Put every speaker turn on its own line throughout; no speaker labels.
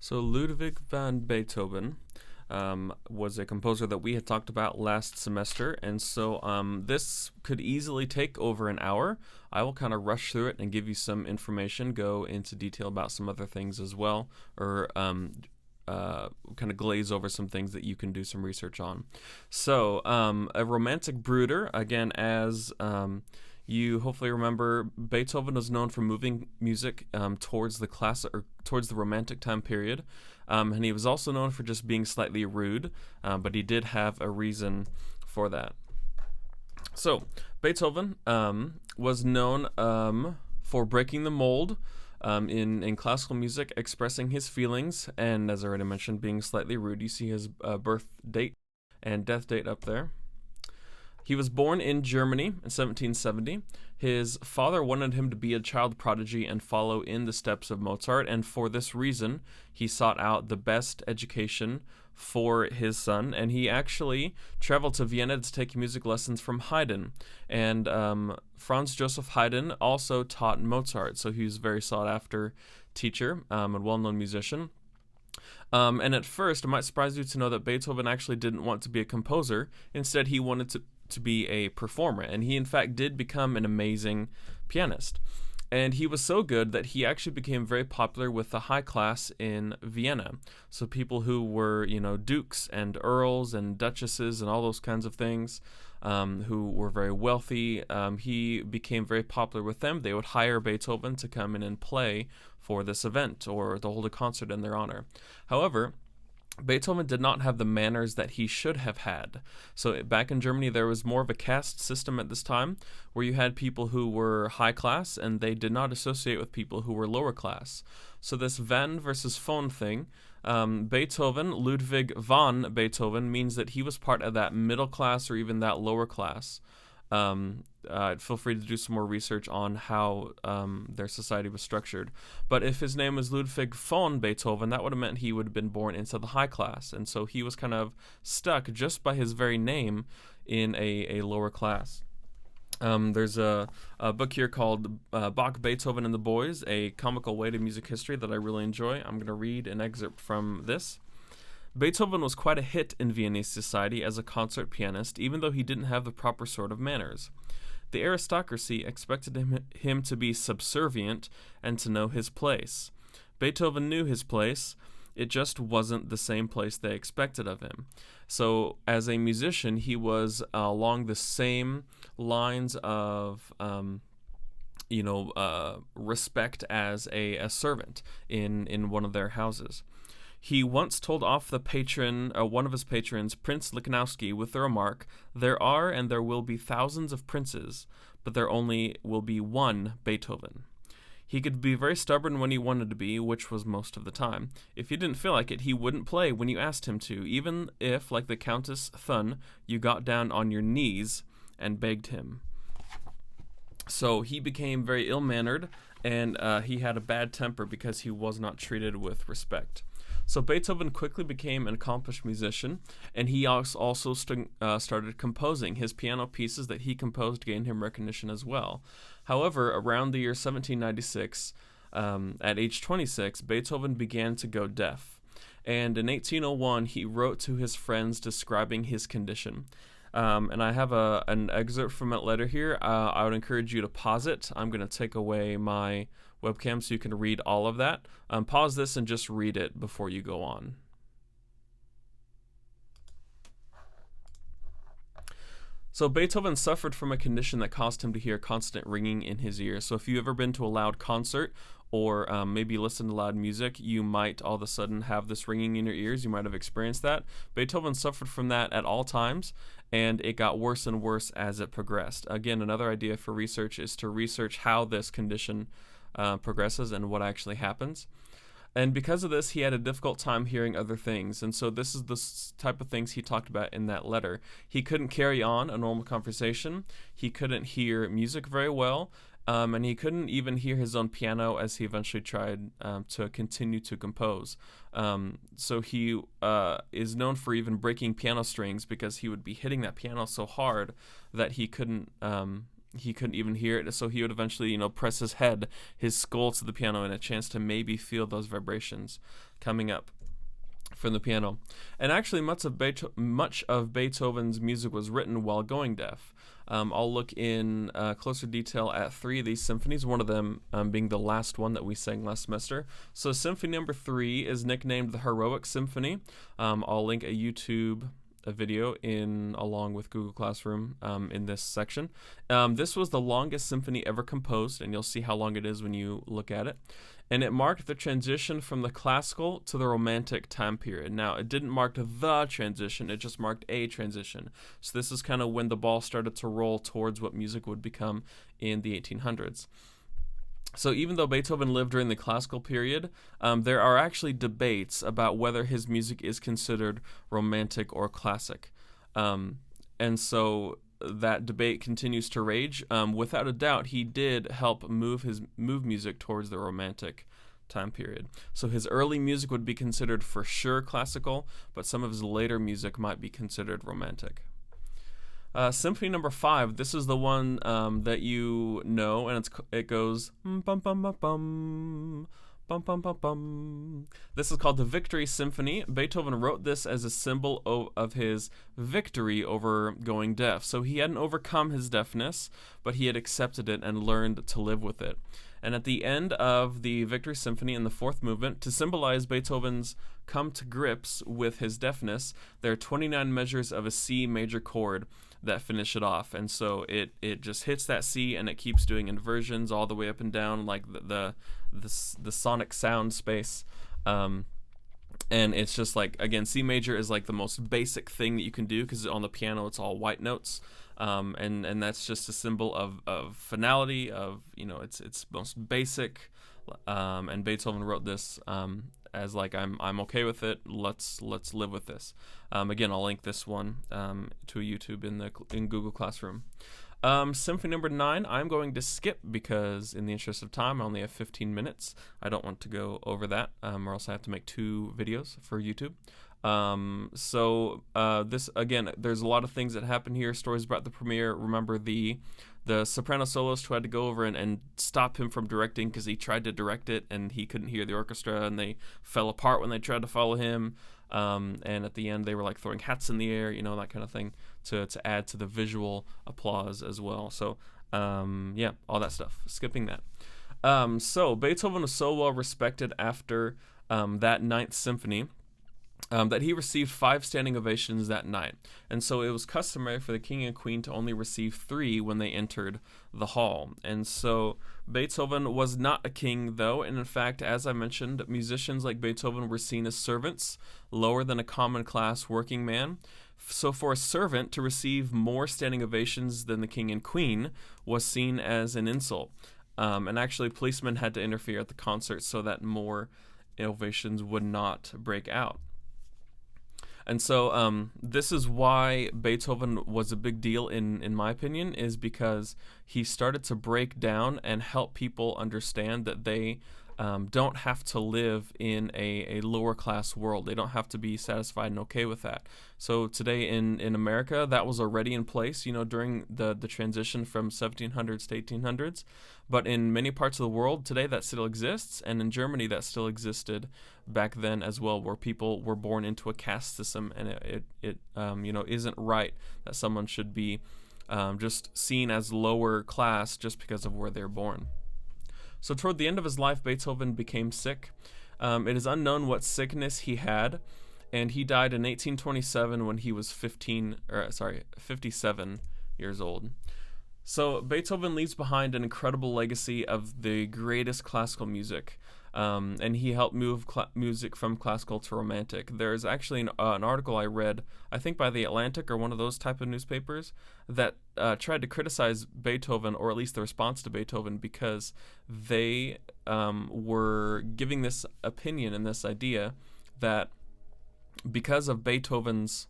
So Ludwig van Beethoven was a composer that we had talked about last semester, and so this could easily take over an hour. I will kind of rush through it and give you some information, go into detail about some other things as well, or kind of glaze over some things that you can do some research on. So, a romantic brooder, again, as you hopefully remember, Beethoven was known for moving music towards the or towards the Romantic time period, and he was also known for just being slightly rude, but he did have a reason for that. So Beethoven was known for breaking the mold in classical music, expressing his feelings, and as I already mentioned, being slightly rude. You see his birth date and death date up there. He was born in Germany in 1770. His father wanted him to be a child prodigy and follow in the steps of Mozart, and for this reason, he sought out the best education for his son, and he actually traveled to Vienna to take music lessons from Haydn. And Franz Joseph Haydn also taught Mozart, so he was a very sought-after teacher and well-known musician. And at first, it might surprise you to know that Beethoven actually didn't want to be a composer. Instead, he wanted to be a performer, and he in fact did become an amazing pianist. And he was so good that he actually became very popular with the high class in Vienna. So people who were, dukes and earls and duchesses and all those kinds of things, who were very wealthy, he became very popular with them. They would hire Beethoven to come in and play for this event or to hold a concert in their honor. However, Beethoven did not have the manners that he should have had. So back in Germany, there was more of a caste system at this time where you had people who were high class and they did not associate with people who were lower class. So this van versus von thing, Beethoven, Ludwig van Beethoven, means that he was part of that middle class or even that lower class. Feel free to do some more research on how their society was structured. But if his name was Ludwig von Beethoven, that would have meant he would have been born into the high class. And so he was kind of stuck just by his very name in a lower class. There's a book here called Bach, Beethoven, and the Boys, a comical way to music history that I really enjoy. I'm going to read an excerpt from this. Beethoven was quite a hit in Viennese society as a concert pianist, even though he didn't have the proper sort of manners. The aristocracy expected him to be subservient and to know his place. Beethoven knew his place, it just wasn't the same place they expected of him. So, as a musician, he was along the same lines of respect as a servant in one of their houses. He once told off one of his patrons, Prince Lichnowsky, with the remark, "There are and there will be thousands of princes, but there only will be one Beethoven." He could be very stubborn when he wanted to be, which was most of the time. If he didn't feel like it, he wouldn't play when you asked him to, even if, like the Countess Thun, you got down on your knees and begged him. So he became very ill-mannered, and he had a bad temper because he was not treated with respect. So Beethoven quickly became an accomplished musician, and he also started composing. His piano pieces that he composed gained him recognition as well. However, around the year 1796, at age 26, Beethoven began to go deaf. And in 1801, he wrote to his friends describing his condition. And I have an excerpt from that letter here. I would encourage you to pause it. I'm going to take away my webcam so you can read all of that. Pause this and just read it before you go on. So Beethoven suffered from a condition that caused him to hear constant ringing in his ears. So if you've ever been to a loud concert or maybe listen to loud music, you might all of a sudden have this ringing in your ears. You might have experienced that. Beethoven suffered from that at all times, and it got worse and worse as it progressed. Again, another idea for research is to research how this condition progresses and what actually happens. And because of this, he had a difficult time hearing other things. And so this is the type of things he talked about in that letter. He couldn't carry on a normal conversation. He couldn't hear music very well. And he couldn't even hear his own piano as he eventually tried to continue to compose. So he is known for even breaking piano strings because he would be hitting that piano so hard that he couldn't he couldn't even hear it, so he would eventually, press his skull to the piano in a chance to maybe feel those vibrations coming up from the piano. And actually, much of Beethoven's music was written while going deaf. I'll look in closer detail at 3 of these symphonies, one of them being the last one that we sang last semester. So Symphony number 3 is nicknamed the Heroic Symphony. I'll link a video along with Google Classroom in this section. This was the longest symphony ever composed, and you'll see how long it is when you look at it. And it marked the transition from the classical to the Romantic time period. Now, it didn't mark the transition, it just marked a transition. So this is kind of when the ball started to roll towards what music would become in the 1800s. So even though Beethoven lived during the classical period, there are actually debates about whether his music is considered romantic or classic. And so that debate continues to rage. Without a doubt, he did help move music towards the Romantic time period. So his early music would be considered for sure classical, but some of his later music might be considered romantic. Symphony number 5, this is the one that you know, and it goes bum bum bum bum bum bum bum bum. This is called the Victory Symphony. Beethoven wrote this as a symbol of his victory over going deaf. So he hadn't overcome his deafness, but he had accepted it and learned to live with it. And at the end of the Victory Symphony in the 4th movement, to symbolize Beethoven's come to grips with his deafness, there are 29 measures of a C major chord that finish it off. And so it just hits that C, and it keeps doing inversions all the way up and down, like the sonic sound space. And it's just like, again, C major is like the most basic thing that you can do, because on the piano it's all white notes. And that's just a symbol of finality, of, it's most basic. And Beethoven wrote this as like, I'm okay with it. Let's live with this. Again, I'll link this one to a YouTube in Google Classroom. Symphony number 9, I'm going to skip because in the interest of time, I only have 15 minutes. I don't want to go over that, or else I have to make 2 videos for YouTube. This, again, there's a lot of things that happen here, stories about the premiere. Remember the soprano soloist who had to go over and stop him from directing because he tried to direct it and he couldn't hear the orchestra, and they fell apart when they tried to follow him. And at the end, they were like throwing hats in the air, that kind of thing, to add to the visual applause as well. So, yeah, all that stuff. Skipping that. So Beethoven was so well respected after that 9th symphony that he received 5 standing ovations that night. And so it was customary for the king and queen to only receive 3 when they entered the hall. And so Beethoven was not a king, though, and in fact, as I mentioned, musicians like Beethoven were seen as servants, lower than a common class working man. So for a servant to receive more standing ovations than the king and queen was seen as an insult. And actually, policemen had to interfere at the concert so that more ovations would not break out. And so this is why Beethoven was a big deal, in my opinion, is because he started to break down and help people understand that they don't have to live in a lower class world. They don't have to be satisfied and okay with that. So today in America, that was already in place, during the transition from 1700s to 1800s. But in many parts of the world today, that still exists. And in Germany, that still existed back then as well, where people were born into a caste system. And it isn't right that someone should be just seen as lower class just because of where they're born. So toward the end of his life, Beethoven became sick. It is unknown what sickness he had, and he died in 1827 when he was 57 years old. So Beethoven leaves behind an incredible legacy of the greatest classical music, and he helped move music from classical to romantic. There's actually an article I read, I think by The Atlantic or one of those type of newspapers, that tried to criticize Beethoven, or at least the response to Beethoven, because they were giving this opinion and this idea that because of Beethoven's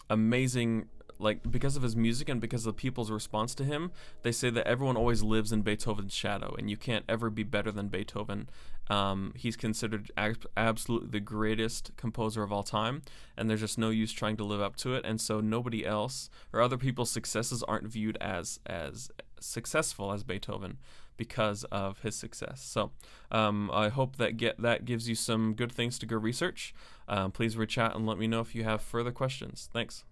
amazing like because of his music and because of people's response to him, they say that everyone always lives in Beethoven's shadow, and you can't ever be better than Beethoven. He's considered absolutely the greatest composer of all time, and there's just no use trying to live up to it. And so nobody else or other people's successes aren't viewed as successful as Beethoven because of his success. So I hope that gives you some good things to go research. Please reach out and let me know if you have further questions. Thanks.